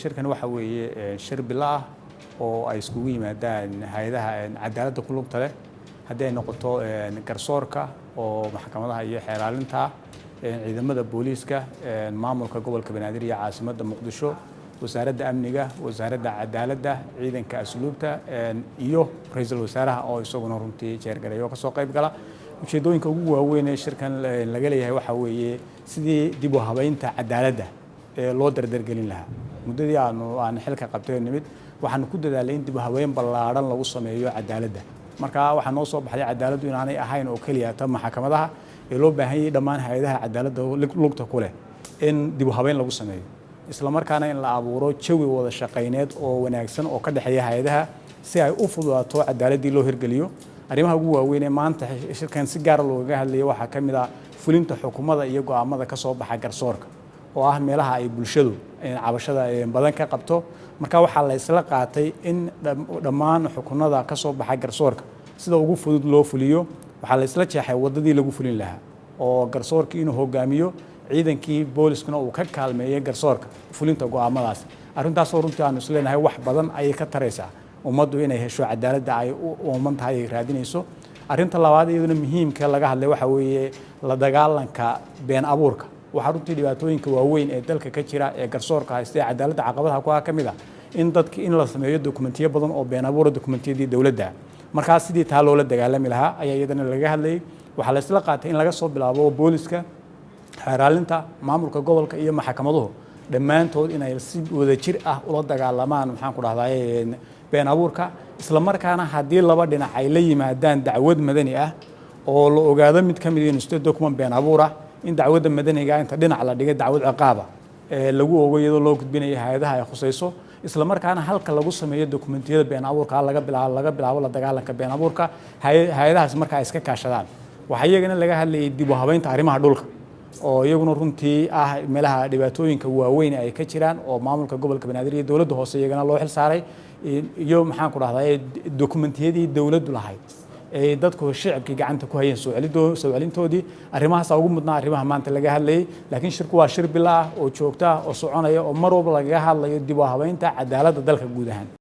shirkan waxa weeye shir bila oo ay iskugu yimaadaan hay'adaha cadaaladda ku lugta leh haddii ay noqoto garsoorka oo maxkamadaha iyo xeeraalinta ciidamada booliiska maamulka gobolka Banaadir iyo caasimadda Muqdisho wasaaradda amniga wasaaradda cadaaladda ciidanka asluubta iyo ra'iisul wasaaraha oo isaguna runtii jeergalayo ka soo qayb gala ujeedooyinka ugu waaweyn ee shirkan laga leeyahay waxa weeye sidii dib u habeynta cadaaladda loo dardargelin lahaa muddadii aan xilka qabtay nimid waxaan ku dadaalay in dib u habeyn ballaaran lagu sameeyo cadaaladda marka waxa noo soo baxay cadaaladdu inaanay ahayn oo kaliya ta maxkamadaha ee loo baahan yahay dhammaan hay'adaha cadaaladda lugta ku leh in dib u habeyn lagu sameeyo isla markaana in la abuuro jawi wada shaqayneed oo wanaagsan oo ka dhaxeeya hay'adaha si ay u fududaato cadaaladii loo hirgeliyo arrimaha ugu waaweyn ee maanta shirkan si gaar ah looga hadlayo waxa ka mid ah fulinta xukuumadda iyo go'aamada ka soo baxa garsoorka oo ah meelaha ay bulshadu cabashada badan ka qabto marka waxa la isla qaatay in dhammaan xukuumadda ka soo baxa garsoorka sida ugu fudud loo fuliyo waxa la isla jeexay wadadii lagu fulin lahaa oo garsoorkii inuu hogaamiyo ciidankii booliskuna uu ka kaalmeeyay garsoorka fulinta go'aamadaas arrintaas oo runtii aan isleenahay wax badan ay ka taraysaa ummaddu inay hesho cadaaladda ay u ooman tahay ay raadinayso arrinta labaad iyaduna muhiimka laga hadlay waxa weeye la dagaalanka been abuurka waxa runtii dhibaatooyinka waaweyn ee dalka ka jira ee garsoorka haysta cadaaladda caqabadaha ku ka mid ah in dadka in la sameeyo dokumentiyo badan oo been abuur dokumentiyadii dawladda markaas sidii taa loola dagaalami lahaa ayaa iyadana laga hadlayay waxa la isla qaatay in laga soo bilaabo booliska xeeraalinta maamulka gobolka iyo maxkamaduhu dhammaantood inay si wadajir ah ula dagaalamaan maxaan ku dhahdaa been abuurka isla markaana haddii laba dhinac ay la yimaadaan dacwad madani ah oo la ogaado mid ka mid ah inuu document been abuur ah in dacwadda madaniga inta dhinac la dhigay dacwad ciqaaba lagu ogo iyadoo loo gudbinayo hay'adaha ay khusayso isla markaana halka lagu sameeyo dokumentiyada been abuurka laga bilaabo la dagaalanka been abuurka hay'adahaas marka ay iska kaashadaan waxa iyagana laga hadlayay dib u habeynta arrimaha dhulka oo iyaguna runtii ah meelaha dhibaatooyinka waaweyn ay ka jiraan oo maamulka gobolka Banaadir iyo dawladda hoose iyagana loo xil saaray iyo maxaan ku dhahdaa dokumentiyadii dawladdu lahayd ee dadku shacabkii gacanta ku hayeen soo celintoodii arrimahaas ugu mudnaa arrimaha maanta laga hadlayay laakiin shirku waa shir bilaa oo joogta oo soconaya oo mar walba laga hadlayo dib u habeynta cadaaladda dalka guud ahaan